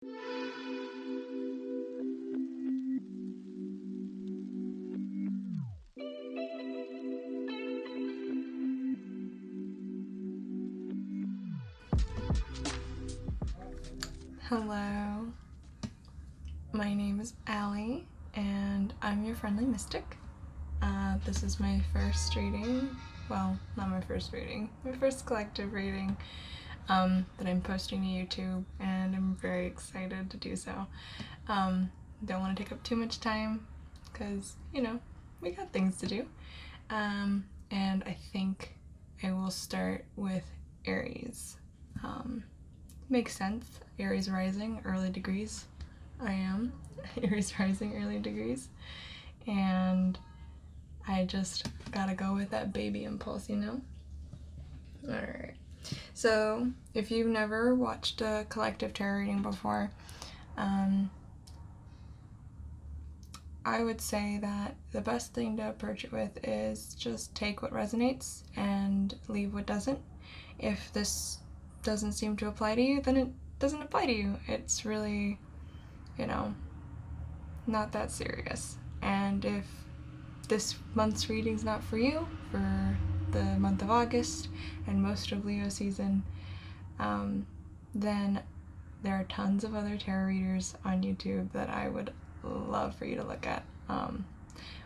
Hello, my name is Allie, and I'm your friendly mystic. This is my first reading, well, not my first reading, my first collective reading that I'm posting to YouTube, and I'm very excited to do so. Don't want to take up too much time, because, we got things to do. And I think I will start with Aries. Makes sense. Aries rising, early degrees. I am Aries rising, early degrees. And I just gotta go with that baby impulse, Alright. So, if you've never watched a collective tarot reading before, I would say that the best thing to approach it with is just take what resonates and leave what doesn't. If this doesn't seem to apply to you, then it doesn't apply to you. It's really, not that serious. And if this month's reading's not for you, for the month of August and most of Leo season, then there are tons of other tarot readers on YouTube that I would love for you to look at.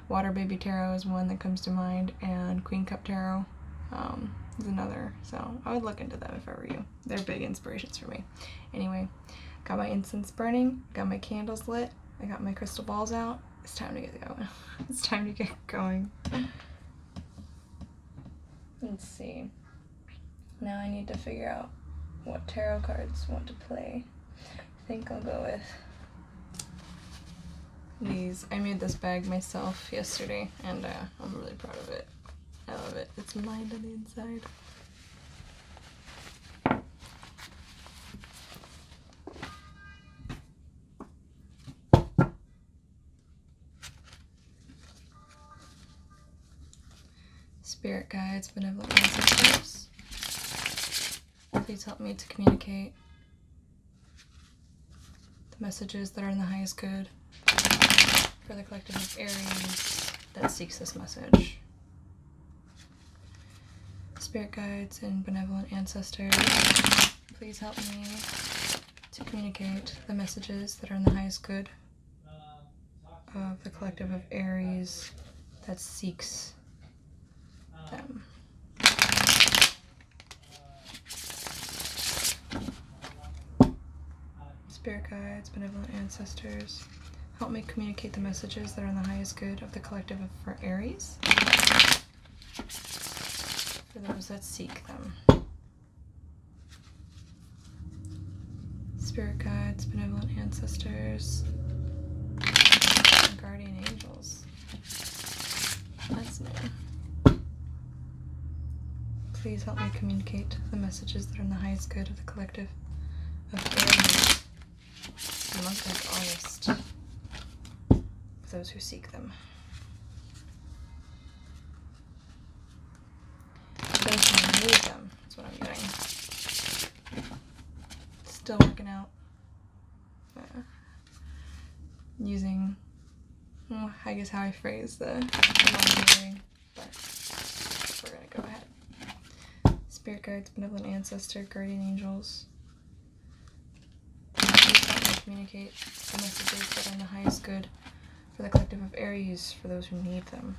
Water Baby Tarot is one that comes to mind, and Queen Cup Tarot is another, so I would look into them if I were you. They're big inspirations for me. Anyway, got my incense burning, got my candles lit, I got my crystal balls out. It's time to get going. It's time to get going. Let's see. Now I need to figure out what tarot cards I want to play. I think I'll go with these. I made this bag myself yesterday, and I'm really proud of it. I love it. It's lined on the inside. Spirit guides, benevolent ancestors, please help me to communicate the messages that are in the highest good for the collective of Aries that seeks this message. Spirit guides and benevolent ancestors, please help me to communicate the messages that are in the highest good of the collective of Aries that seeks them. Spirit guides, benevolent ancestors, help me communicate the messages that are in the highest good of the collective of for Aries, for those that seek them. Spirit guides, benevolent ancestors, and guardian angels. That's new. Please help me communicate the messages that are in the highest good of the collective of Aries in the month of August, for those who seek them. Those who need them, that's what I'm getting. Still working out. Using, I guess how I phrase the non-hearing, but we're gonna go ahead. Spirit guides, benevolent ancestor, guardian angels, please help me communicate the messages that are in the highest good for the collective of Aries, for those who need them.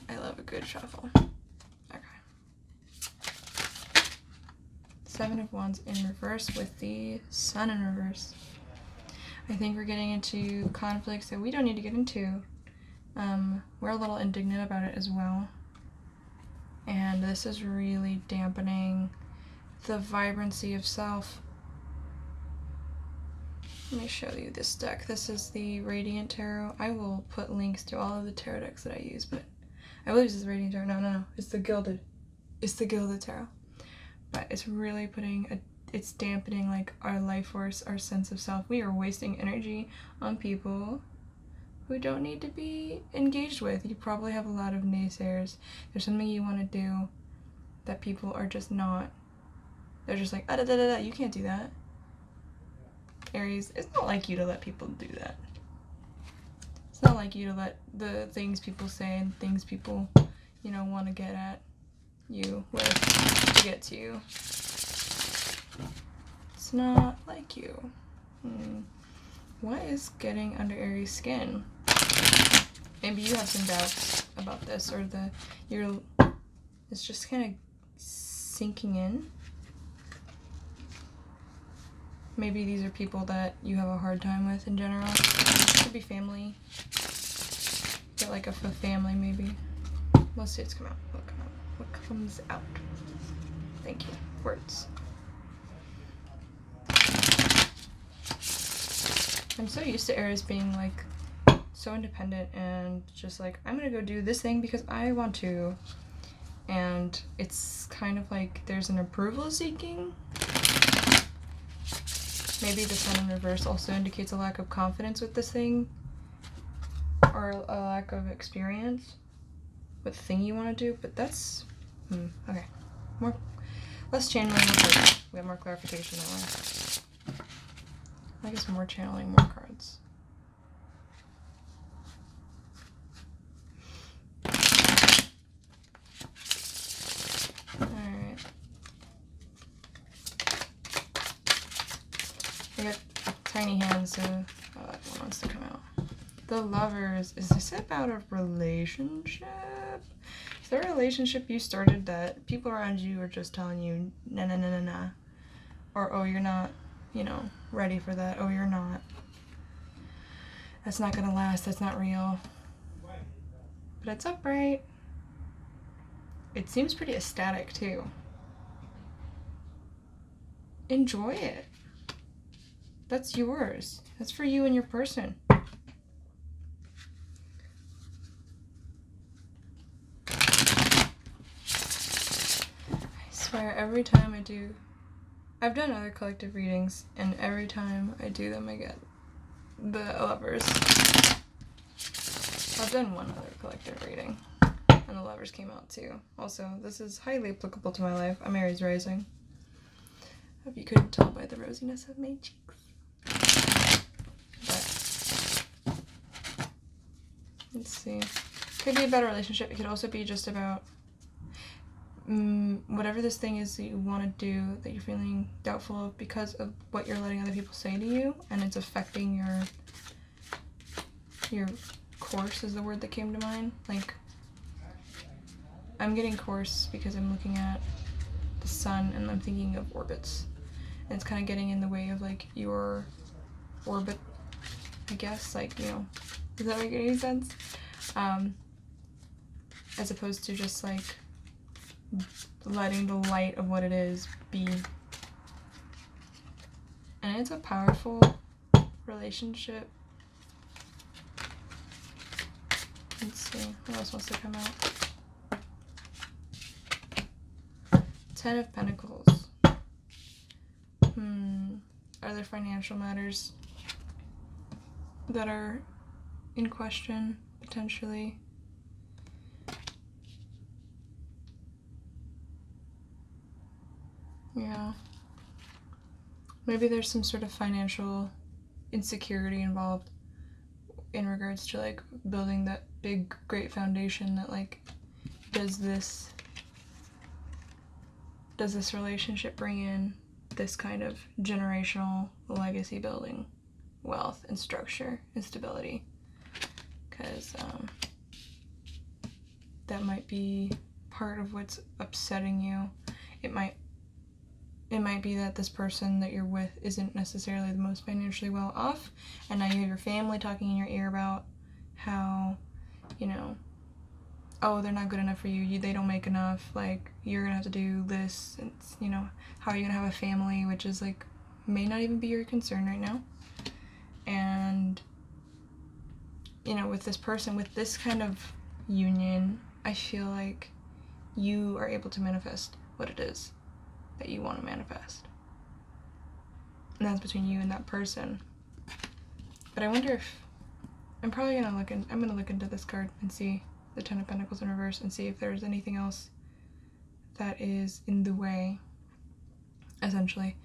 I love a good shuffle. Okay. Seven of Wands in reverse with the Sun in reverse. I think we're getting into conflicts that we don't need to get into. We're a little indignant about it as well. And this is really dampening the vibrancy of self. Let me show you this deck. This is the Radiant Tarot. I will put links to all of the tarot decks that I use, but I believe this is the Radiant Tarot. No. It's the Gilded. It's the Gilded Tarot. But it's really it's dampening like our life force, our sense of self. We are wasting energy on people who don't need to be engaged with. You probably have a lot of naysayers. There's something you want to do, that people are just not, they're just like, da da da da, you can't do that. Aries, it's not like you to let people do that. It's not like you to let the things people say and things people, you know, want to get at you with to get to you. It's not like you. What is getting under Aries' skin? Maybe you have some doubts about this, or it's just kind of sinking in. Maybe these are people that you have a hard time with in general. It could be family. Get like a family, maybe. Let's see what's come out. What comes out? Thank you. Words. I'm so used to Aries being like so independent and just like, I'm gonna go do this thing because I want to. And it's kind of like there's an approval seeking. Maybe the Sun in reverse also indicates a lack of confidence with this thing, or a lack of experience with the thing you want to do, but that's, okay. Less channeling, we have more clarification that way. I guess more channeling, more cards. Alright. I got tiny hands, so that one wants to come out. The Lovers. Is this about a relationship? Is there a relationship you started that people around you are just telling you, nah, nah, nah, nah, nah? Or, oh, you're not, you know, ready for that. Oh, you're not. That's not gonna last. That's not real. But it's upright. It seems pretty ecstatic, too. Enjoy it. That's yours. That's for you and your person. I swear, every time I do, I've done other collective readings, and every time I do them, I get the Lovers. I've done one other collective reading, and the Lovers came out too. Also, this is highly applicable to my life. I'm Aries rising. Hope you couldn't tell by the rosiness of my cheeks. But let's see. Could be about a relationship. It could also be just about whatever this thing is that you want to do that you're feeling doubtful of because of what you're letting other people say to you, and it's affecting your course is the word that came to mind. Like, I'm getting course because I'm looking at the sun and I'm thinking of orbits, and it's kind of getting in the way of like your orbit, I guess. Like, you know, does that make any sense? As opposed to just like letting the light of what it is be. And it's a powerful relationship. Let's see, what else wants to come out? 10 of Pentacles. Are there financial matters that are in question, potentially? Yeah. Maybe there's some sort of financial insecurity involved in regards to like building that big, great foundation that like does this relationship bring in this kind of generational legacy building, wealth and structure and stability? Because that might be part of what's upsetting you. It might be that this person that you're with isn't necessarily the most financially well off, and now you have your family talking in your ear about how, you know, oh, they're not good enough for you, they don't make enough, like, you're gonna have to do this, and, you know, how are you gonna have a family, which is, like, may not even be your concern right now. And, you know, with this person, with this kind of union, I feel like you are able to manifest what it is that you want to manifest. And that's between you and that person. But I wonder if, I'm gonna look into this card and see the 10 of Pentacles in reverse and see if there's anything else that is in the way, essentially.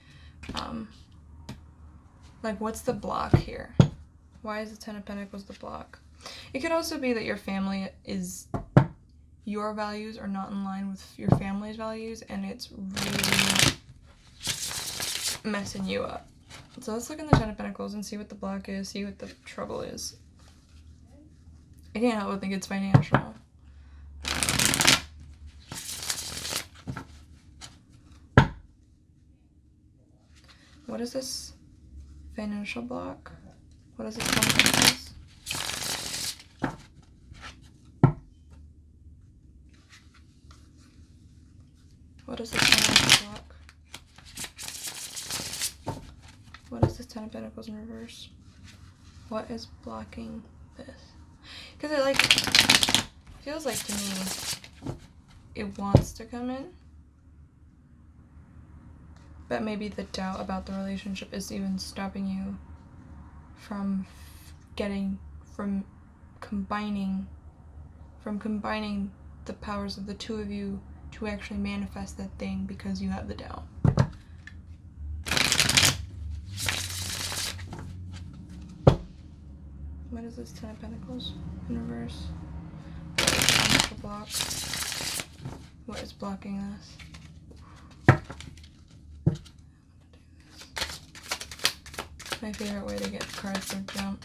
Like, what's the block here? Why is the Ten of Pentacles the block? It could also be that your family is, your values are not in line with your family's values, and it's really messing you up. So let's look in the Ten of Pentacles and see what the block is, see what the trouble is. I can't help but think it's financial. What is this financial block? What is this Pentacles? What is this financial block? What is this Ten of Pentacles in reverse? What is blocking this? Because it, like, feels like to me it wants to come in. But maybe the doubt about the relationship is even stopping you from combining the powers of the two of you to actually manifest that thing, because you have the doubt. What is this Ten of Pentacles in reverse? What is the block? What is blocking this? My favorite way to get cards to jump.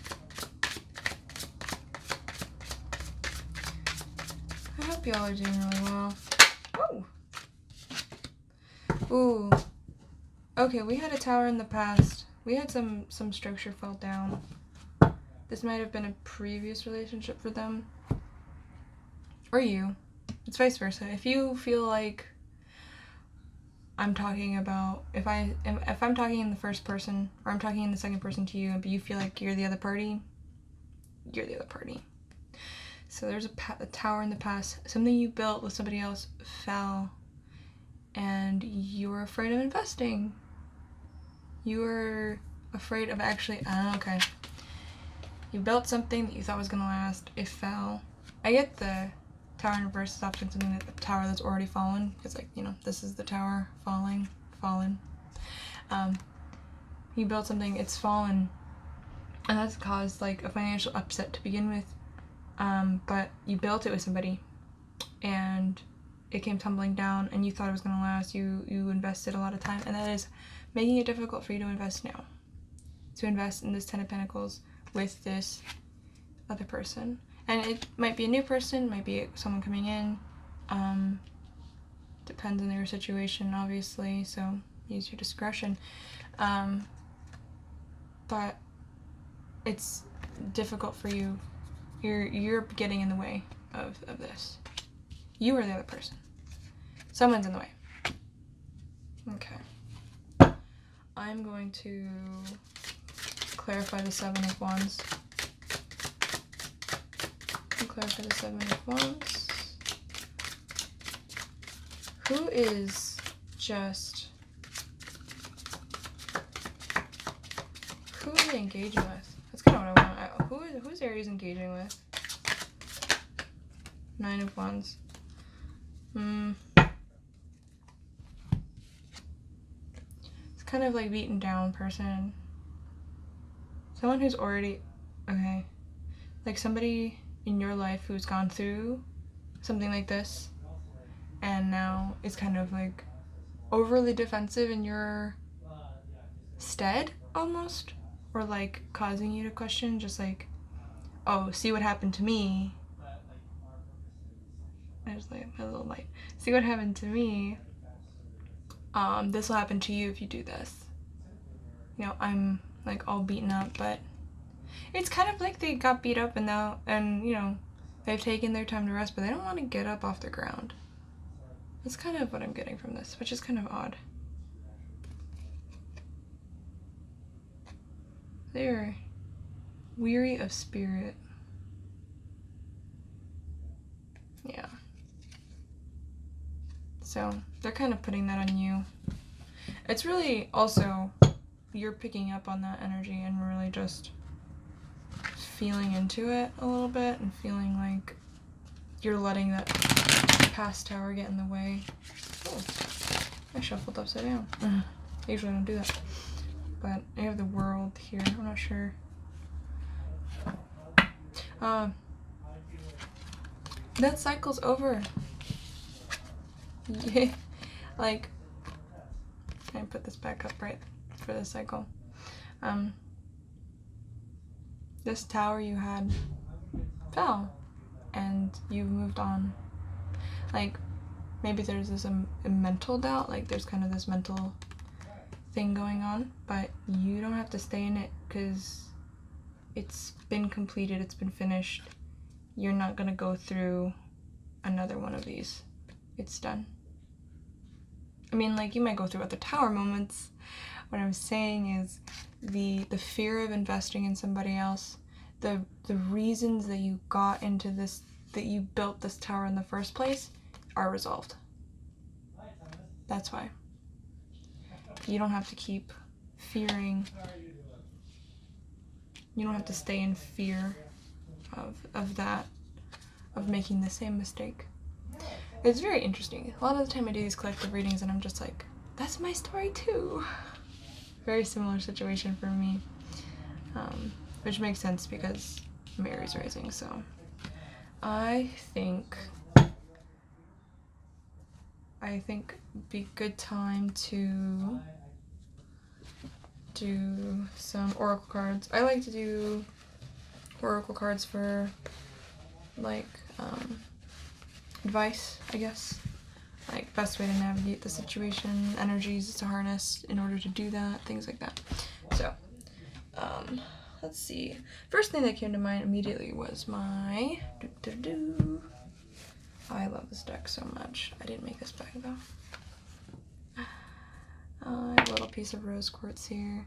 I hope y'all are doing really well. Oh! Ooh. Okay, we had a tower in the past. We had some structure fall down. This might have been a previous relationship for them. Or you. It's vice versa. If you feel like I'm talking about, if I'm talking in the first person, or I'm talking in the second person to you, but you feel like you're the other party, you're the other party. So there's a tower in the past. Something you built with somebody else fell, and you were afraid of investing. You were afraid of actually, okay. You built something that you thought was gonna last. It fell. I get the tower in reverse is often something that the tower that's already fallen, because, like, you know, this is the tower fallen. You built something, it's fallen, and that's caused like a financial upset to begin with. But you built it with somebody, and it came tumbling down, and you thought it was gonna last. You invested a lot of time, and that is making it difficult for you to invest now. To invest in this Ten of Pentacles with this other person. And it might be a new person, might be someone coming in. Depends on your situation, obviously, so use your discretion. But it's difficult for you. You're getting in the way of this. You are the other person. Someone's in the way. Okay. I'm going to clarify the Seven of Wands. Clarify the Seven of Wands. Who is just... Who are they engaging with? That's kind of what I want. Who's Aries engaging with? Nine of Wands. It's kind of like beaten down person. Someone who's already... Okay. Like somebody in your life who's gone through something like this, and now is kind of like overly defensive in your stead, almost, or like causing you to question, just like, oh, see what happened to me. There's like my little light. See what happened to me. This will happen to you if you do this. You know, I'm like all beaten up, but it's kind of like they got beat up, and now, and you know, they've taken their time to rest, but they don't want to get up off the ground. That's kind of what I'm getting from this, which is kind of odd. They're weary of spirit. Yeah. So they're kind of putting that on you. It's really also, you're picking up on that energy and really just feeling into it a little bit, and feeling like you're letting that past tower get in the way. Oh, I shuffled upside down. I usually don't do that. But I have the world here. I'm not sure. That cycle's over. Yeah. Like, can I put this back up right for this cycle? This tower you had fell and you moved on. Like, maybe there's this a mental doubt, like there's kind of this mental thing going on, but you don't have to stay in it because it's been completed, it's been finished. You're not gonna go through another one of these. It's done. I mean, like, you might go through other tower moments. What I'm saying is the fear of investing in somebody else, the reasons that you got into this, that you built this tower in the first place, are resolved. That's why. You don't have to keep fearing. You don't have to stay in fear of that, of making the same mistake. It's very interesting. A lot of the time I do these collective readings and I'm just like, that's my story too. Very similar situation for me. Which makes sense because I'm Aries rising, so I think be good time to do some oracle cards. I like to do oracle cards for like advice, I guess. Like best way to navigate the situation, energies to harness in order to do that, things like that. So, let's see. First thing that came to mind immediately was my I love this deck so much. I didn't make this bag though. I have a little piece of rose quartz here.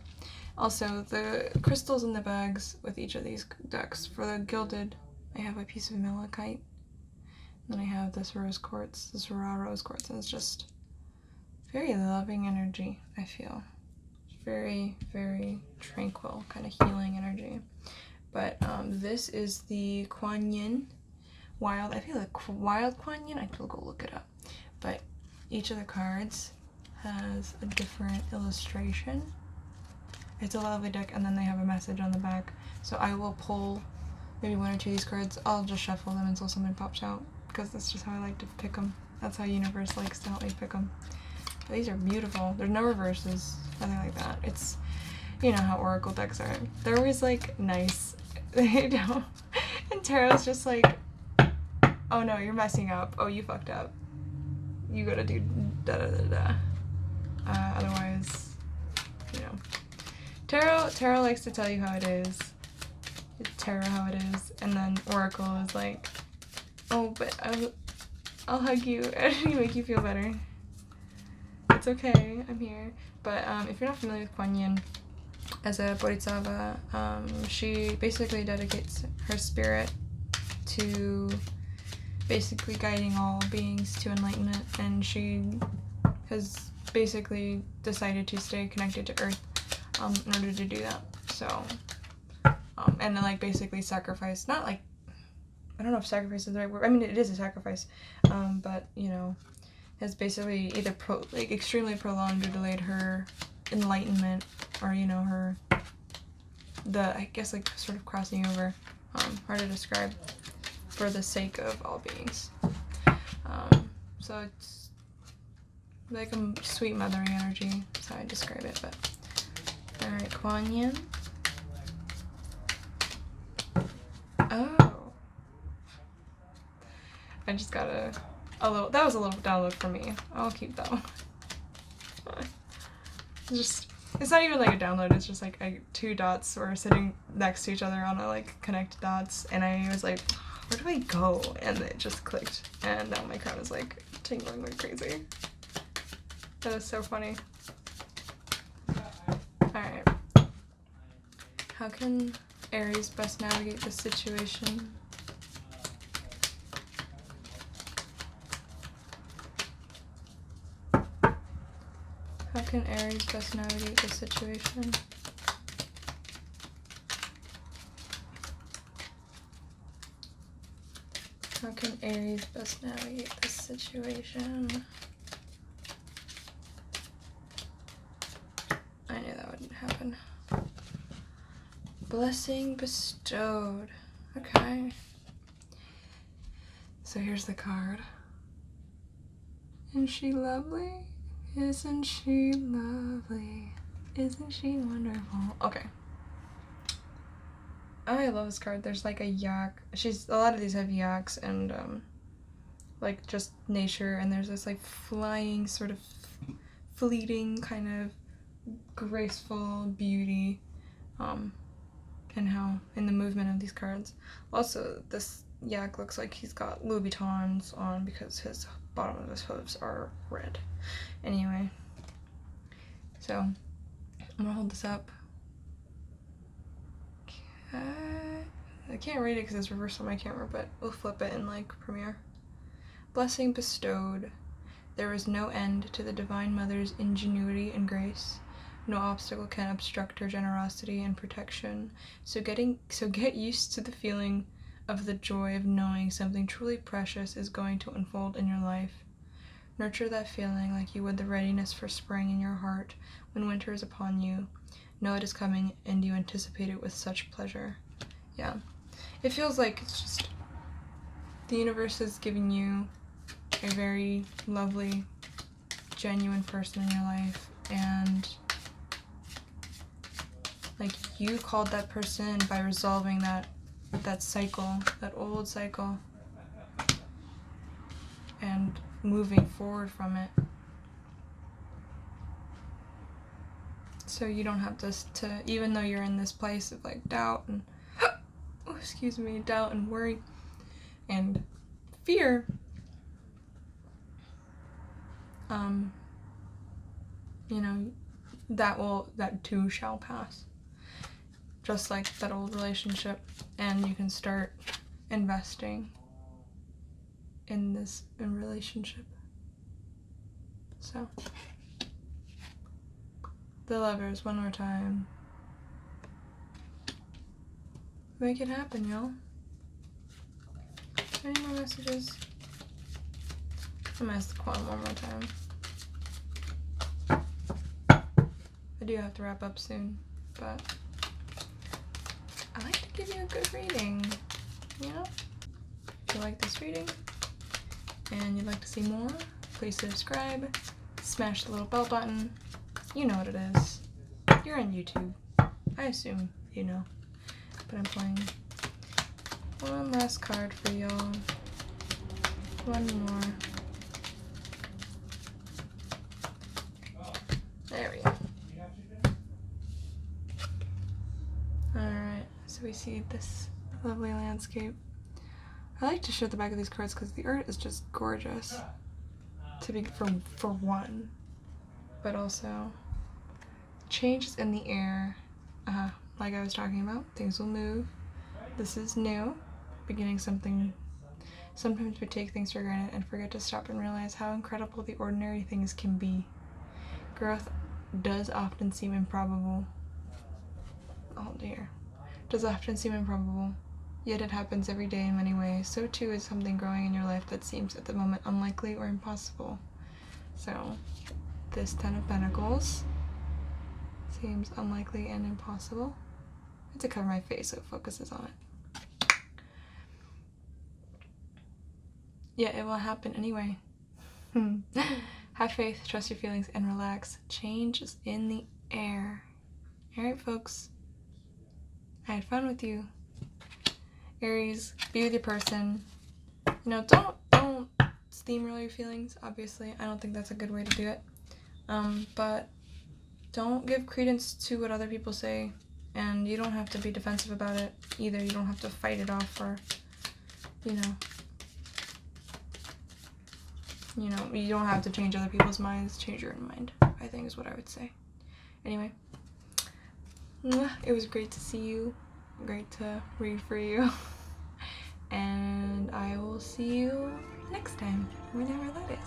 Also, the crystals in the bags with each of these decks. For the gilded, I have a piece of malachite. Then I have this rose quartz, this raw rose quartz, and it's just very loving energy, I feel. Very, very tranquil, kind of healing energy. But this is the Kuan Yin Wild. I feel like Wild Kuan Yin. I have to go look it up. But each of the cards has a different illustration. It's a lovely deck, and then they have a message on the back. So I will pull maybe one or two of these cards. I'll just shuffle them until something pops out, because that's just how I like to pick them. That's how universe likes to help me pick them. But these are beautiful. There's no reverses, nothing like that. It's, you know how oracle decks are. They're always like nice. They don't. And tarot's just like, oh no, you're messing up. Oh, you fucked up. You gotta do da da da da. Otherwise, you know. Tarot likes to tell you how it is. Tarot how it is. And then oracle is like, oh, but I'll hug you and make you feel better. It's okay, I'm here. But if you're not familiar with Kuan Yin, as a bodhisattva, she basically dedicates her spirit to basically guiding all beings to enlightenment, and she has basically decided to stay connected to Earth in order to do that. So, and then like basically sacrifice, not like, I don't know if sacrifice is the right word. I mean, it is a sacrifice, but you know, has basically either extremely prolonged or delayed her enlightenment, or you know, I guess like sort of crossing over, hard to describe, for the sake of all beings. So it's like a sweet mothering energy, that's how I describe it. But alright, Kuan Yin. Oh, I just got a little, that was a little download for me. I'll keep that one. It's not even like a download, it's just like two dots were sitting next to each other on a like connect dots, and I was like, where do I go? And it just clicked, and now my crown is like tingling like crazy. That is so funny. Alright. How can Aries best navigate this situation? How can Aries best navigate this situation? How can Aries best navigate this situation? I knew that wouldn't happen. Blessing bestowed. Okay. So here's the card. Isn't she lovely? Isn't she lovely? Isn't she wonderful? Okay. I love this card. There's like a yak. A lot of these have yaks and like just nature, and there's this like flying sort of fleeting kind of graceful beauty and how in the movement of these cards. Also, this yak looks like he's got Louis Vuittons on because his bottom of his hooves are red. Anyway, so I'm gonna hold this up. I can't read it because it's reversed on my camera, but we'll flip it in like Premiere. Blessing bestowed. There is no end to the Divine Mother's ingenuity and grace. No obstacle can obstruct her generosity and protection. So get used to the feeling of the joy of knowing something truly precious is going to unfold in your life. Nurture that feeling like you would the readiness for spring in your heart when winter is upon you. Know it is coming and you anticipate it with such pleasure. Yeah. It feels like it's just the universe is giving you a very lovely, genuine person in your life, and like you called that person by resolving that cycle, that old cycle, and moving forward from it. So you don't have to even though you're in this place of like doubt and doubt and worry and fear, you know, that too shall pass. Just like that old relationship, and you can start investing in relationship. So the Lovers, one more time. Make it happen, y'all. Any more messages? I'm gonna ask the Quantum one more time. I do have to wrap up soon, but I like to give you a good reading, you know? If you like this reading and you'd like to see more, please subscribe, smash the little bell button. You know what it is. You're on YouTube. I assume you know. But I'm playing one last card for y'all. One more. There we go. Alright, so we see this lovely landscape. I like to show the back of these cards because the art is just gorgeous. For one. But also, changes in the air. Like I was talking about, things will move. This is new. Beginning something. Sometimes we take things for granted and forget to stop and realize how incredible the ordinary things can be. Growth does often seem improbable. Oh dear. Does often seem improbable. Yet it happens every day in many ways. So too is something growing in your life that seems at the moment unlikely or impossible. So, this Ten of Pentacles seems unlikely and impossible. I have to cover my face so it focuses on it. Yeah, it will happen anyway. Have faith, trust your feelings, and relax. Change is in the air. Alright, folks. I had fun with you. Aries, be with your person. You know, don't steamroll your feelings, obviously. I don't think that's a good way to do it. But don't give credence to what other people say, and you don't have to be defensive about it either. You don't have to fight it off, or, you know, you don't have to change other people's minds. Change your own mind, I think is what I would say. Anyway, it was great to see you. Great to read for you. And I will see you next time, whenever that is.